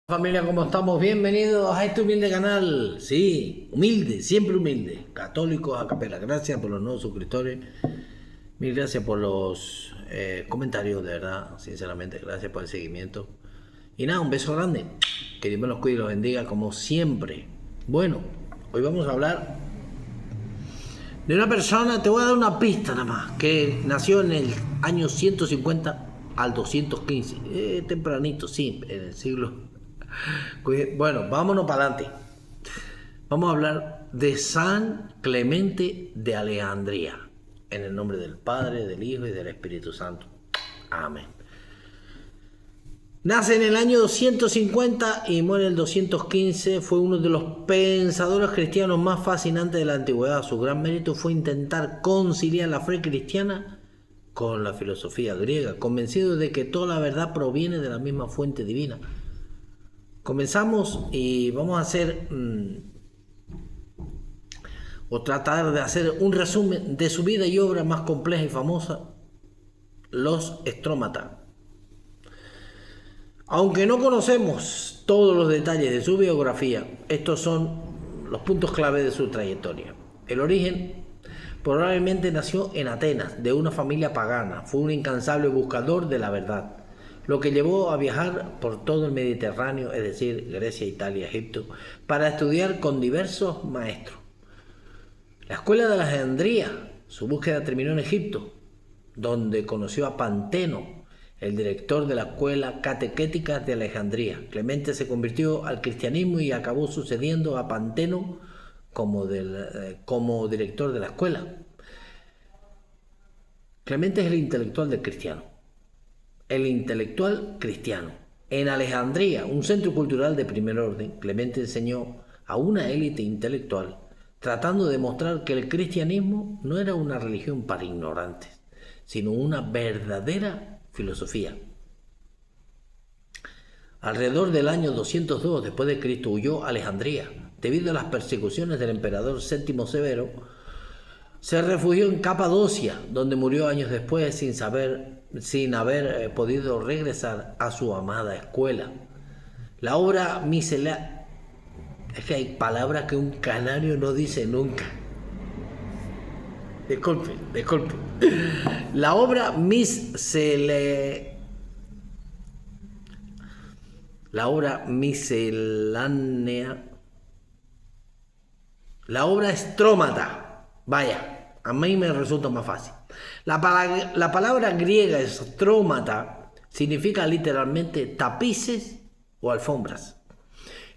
Familia, ¿cómo estamos? Bienvenidos a este humilde canal. Sí, humilde, siempre humilde. Católicos a capela. Gracias por los nuevos suscriptores. Mil gracias por los comentarios, de verdad. Sinceramente, gracias por el seguimiento. Y nada, un beso grande. Que Dios me los cuide y los bendiga como siempre. Bueno, hoy vamos a hablar de una persona, te voy a dar una pista nada más, que nació en el año 150 al 215. Tempranito, sí, en el siglo... Bueno, vámonos para adelante. Vamos a hablar de San Clemente de Alejandría. En el nombre del Padre, del Hijo y del Espíritu Santo. Amén. Nace en el año 250 y muere en el 215. Fue uno de los pensadores cristianos más fascinantes de la antigüedad. Su gran mérito fue intentar conciliar la fe cristiana con la filosofía griega, convencido de que toda la verdad proviene de la misma fuente divina. Comenzamos y vamos a hacer o tratar de hacer un resumen de su vida y obra más compleja y famosa, los Strómata. Aunque no conocemos todos los detalles de su biografía, estos son los puntos clave de su trayectoria. El origen probablemente nació en Atenas, de una familia pagana. Fue un incansable buscador de la verdad, lo que llevó a viajar por todo el Mediterráneo, es decir, Grecia, Italia, Egipto, para estudiar con diversos maestros. La escuela de Alejandría, su búsqueda terminó en Egipto, donde conoció a Panteno, el director de la escuela catequética de Alejandría. Clemente se convirtió al cristianismo y acabó sucediendo a Panteno como director de la escuela. Clemente es el intelectual del cristiano. El intelectual cristiano. En Alejandría, un centro cultural de primer orden, Clemente enseñó a una élite intelectual, tratando de demostrar que el cristianismo no era una religión para ignorantes, sino una verdadera filosofía. Alrededor del año 202 después de Cristo huyó a Alejandría. Debido a las persecuciones del emperador Séptimo Severo, se refugió en Capadocia, donde murió años después sin haber podido regresar a su amada escuela. La obra miscelánea... Es que hay palabras que un canario no dice nunca. Disculpe. La obra miscelánea... La obra Strómata. Vaya, a mí me resulta más fácil. La palabra griega strómata significa literalmente tapices o alfombras.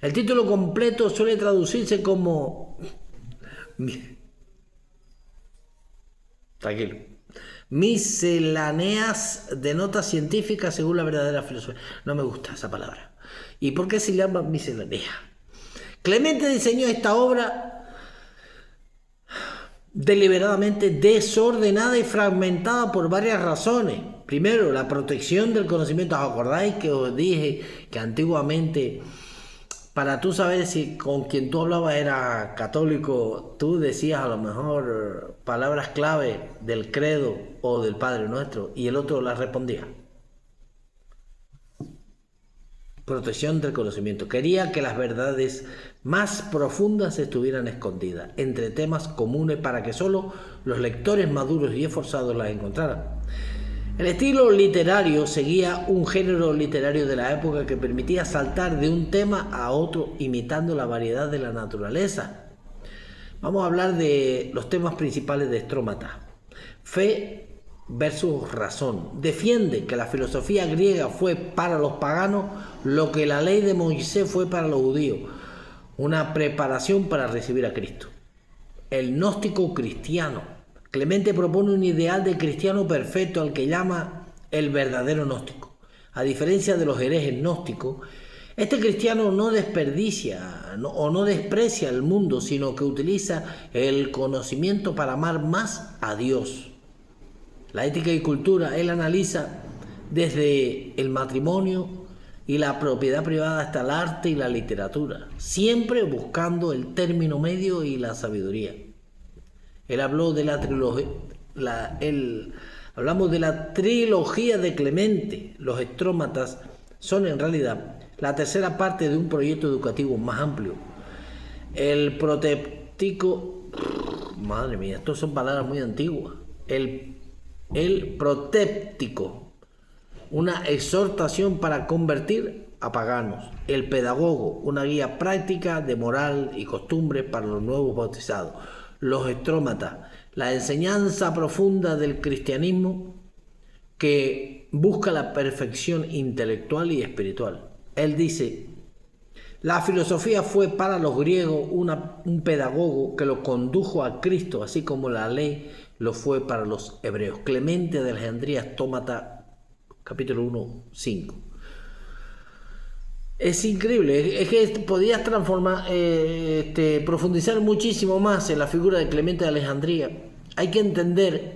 El título completo suele traducirse como... Tranquilo. Misceláneas de notas científicas según la verdadera filosofía. No me gusta esa palabra. ¿Y por qué se llama miscelánea? Clemente diseñó esta obra deliberadamente desordenada y fragmentada por varias razones. Primero, la protección del conocimiento. ¿Os acordáis que os dije que antiguamente, para tú saber si con quien tú hablabas era católico, tú decías a lo mejor palabras clave del credo o del Padre Nuestro y el otro las respondía? Protección del conocimiento. Quería que las verdades más profundas estuvieran escondidas entre temas comunes para que solo los lectores maduros y esforzados las encontraran. El estilo literario seguía un género literario de la época que permitía saltar de un tema a otro imitando la variedad de la naturaleza. Vamos a hablar de los temas principales de Strómata. Fe versus razón. Defiende que la filosofía griega fue para los paganos lo que la ley de Moisés fue para los judíos, una preparación para recibir a Cristo. El gnóstico cristiano. Clemente propone un ideal de cristiano perfecto al que llama el verdadero gnóstico. A diferencia de los herejes gnósticos, este cristiano no desperdicia o no desprecia el mundo, sino que utiliza el conocimiento para amar más a Dios. La ética y cultura, él analiza desde el matrimonio y la propiedad privada hasta el arte y la literatura, siempre buscando el término medio y la sabiduría. Él habló de la trilogía, hablamos de la trilogía de Clemente. Los Strómatas son en realidad la tercera parte de un proyecto educativo más amplio. El protéptico, madre mía, estas son palabras muy antiguas. El protéptico, una exhortación para convertir a paganos. El pedagogo, una guía práctica de moral y costumbre para los nuevos bautizados. Los estrómatas, la enseñanza profunda del cristianismo que busca la perfección intelectual y espiritual. Él dice: la filosofía fue para los griegos un pedagogo que lo condujo a Cristo, así como la ley lo fue para los hebreos. Clemente de Alejandría, Estómata, capítulo 1, 5. Es increíble, es que podías transformar, profundizar muchísimo más en la figura de Clemente de Alejandría. Hay que entender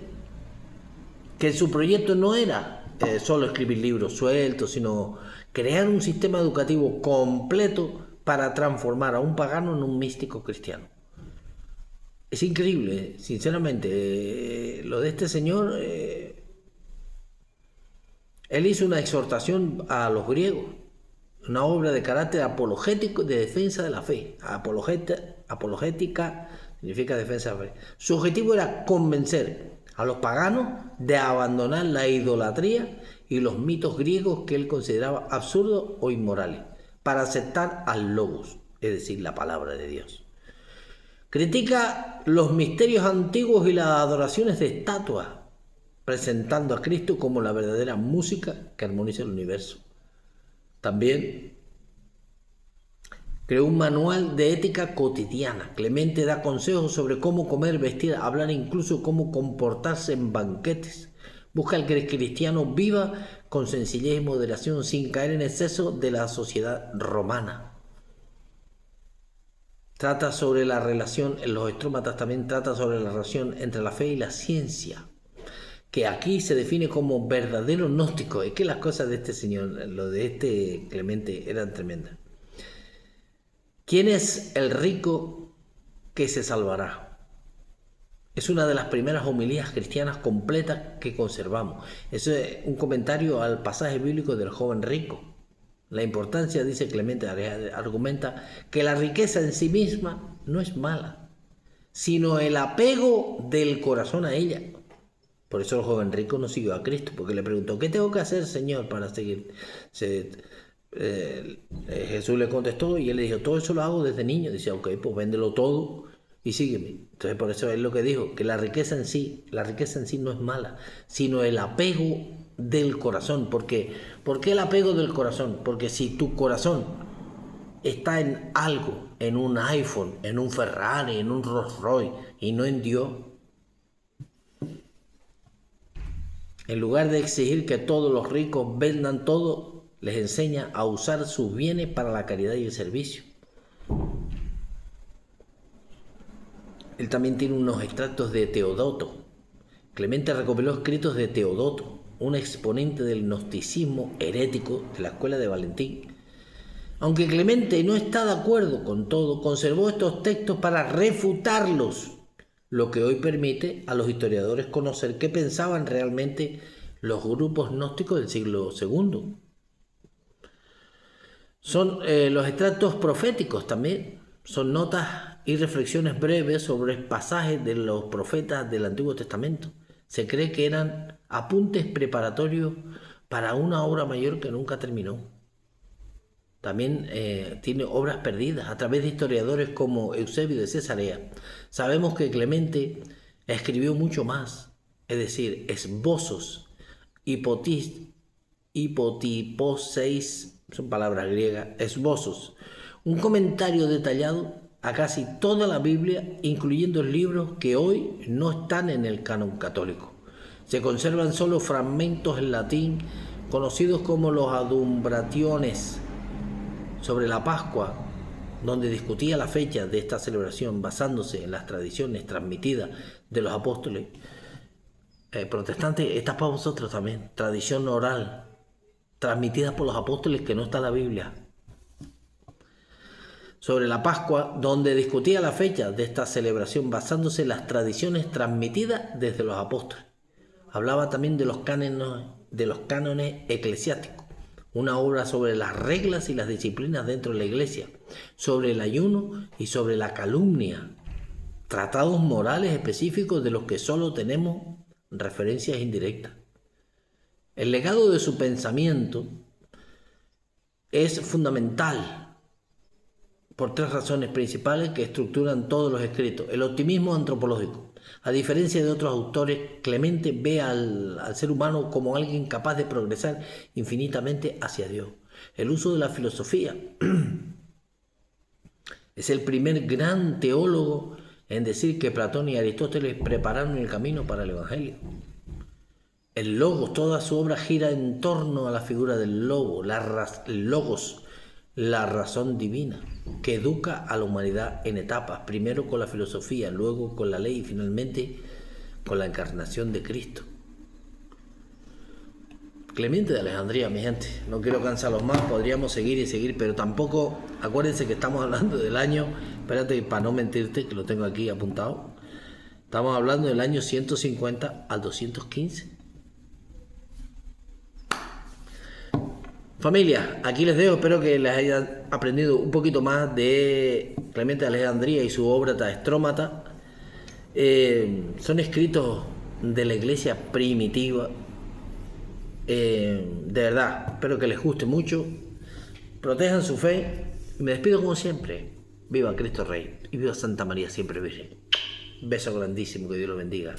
que su proyecto no era solo escribir libros sueltos, sino crear un sistema educativo completo para transformar a un pagano en un místico cristiano. Es increíble, sinceramente, lo de este señor. Él hizo una exhortación a los griegos, una obra de carácter apologético de defensa de la fe. Apologética significa defensa de la fe. Su objetivo era convencer a los paganos de abandonar la idolatría y los mitos griegos que él consideraba absurdos o inmorales, para aceptar al Logos, es decir, la palabra de Dios. Critica los misterios antiguos y las adoraciones de estatuas, presentando a Cristo como la verdadera música que armoniza el universo. También creó un manual de ética cotidiana. Clemente da consejos sobre cómo comer, vestir, hablar, incluso cómo comportarse en banquetes. Busca que el cristiano viva con sencillez y moderación, sin caer en exceso de la sociedad romana. Trata sobre la relación, en los estrómatas también trata sobre la relación entre la fe y la ciencia, que aquí se define como verdadero gnóstico. Es que las cosas de este señor, lo de este Clemente, eran tremendas. ¿Quién es el rico que se salvará? Es una de las primeras homilías cristianas completas que conservamos. Eso es un comentario al pasaje bíblico del joven rico. La importancia, dice Clemente, argumenta que la riqueza en sí misma no es mala, sino el apego del corazón a ella. Por eso el joven rico no siguió a Cristo, porque le preguntó: ¿qué tengo que hacer, Señor, para seguir? Jesús le contestó y él le dijo: todo eso lo hago desde niño. Dice: ok, pues véndelo todo y sígueme. Entonces por eso es lo que dijo, que la riqueza en sí no es mala, sino el apego del corazón. ¿Por qué el apego del corazón? Porque si tu corazón está en algo, en un iPhone, en un Ferrari, en un Rolls Royce, y no en Dios, en lugar de exigir que todos los ricos vendan todo, les enseña a usar sus bienes para la caridad y el servicio. Él también tiene unos extractos de Teodoto. Clemente recopiló escritos de Teodoto, un exponente del gnosticismo herético de la escuela de Valentín. Aunque Clemente no está de acuerdo con todo, conservó estos textos para refutarlos, lo que hoy permite a los historiadores conocer qué pensaban realmente los grupos gnósticos del siglo II. Son los extractos proféticos también, son notas y reflexiones breves sobre pasajes de los profetas del Antiguo Testamento. Se cree que eran apuntes preparatorios para una obra mayor que nunca terminó. También tiene obras perdidas a través de historiadores como Eusebio de Cesarea. Sabemos que Clemente escribió mucho más, es decir, esbozos, hipotiposeis, son palabras griegas, esbozos, un comentario detallado a casi toda la Biblia, incluyendo libros que hoy no están en el canon católico. Se conservan solo fragmentos en latín conocidos como los adumbrationes sobre la Pascua, donde discutía la fecha de esta celebración basándose en las tradiciones transmitidas de los apóstoles protestantes. Está para vosotros también, tradición oral transmitida por los apóstoles que no está en la Biblia. Sobre la Pascua, donde discutía la fecha de esta celebración basándose en las tradiciones transmitidas desde los apóstoles. Hablaba también de los cánones eclesiásticos, una obra sobre las reglas y las disciplinas dentro de la Iglesia, sobre el ayuno y sobre la calumnia, tratados morales específicos de los que solo tenemos referencias indirectas. El legado de su pensamiento es fundamental por 3 razones principales que estructuran todos los escritos. El optimismo antropológico. A diferencia de otros autores, Clemente ve al ser humano como alguien capaz de progresar infinitamente hacia Dios. El uso de la filosofía. Es el primer gran teólogo en decir que Platón y Aristóteles prepararon el camino para el Evangelio. El logos, toda su obra gira en torno a la figura del lobo, el logos, la razón divina, que educa a la humanidad en etapas, primero con la filosofía, luego con la ley y finalmente con la encarnación de Cristo. Clemente de Alejandría, mi gente, no quiero cansarlos más, podríamos seguir y seguir, pero tampoco, acuérdense que estamos hablando del año, espérate para no mentirte, que lo tengo aquí apuntado, estamos hablando del año 150 al 215. Familia, aquí les dejo, espero que les hayan aprendido un poquito más de Clemente de Alejandría y su obra Taestrómata. Son escritos de la iglesia primitiva. De verdad, espero que les guste mucho. Protejan su fe. Me despido como siempre. Viva Cristo Rey y viva Santa María siempre Virgen. Beso grandísimo, que Dios los bendiga.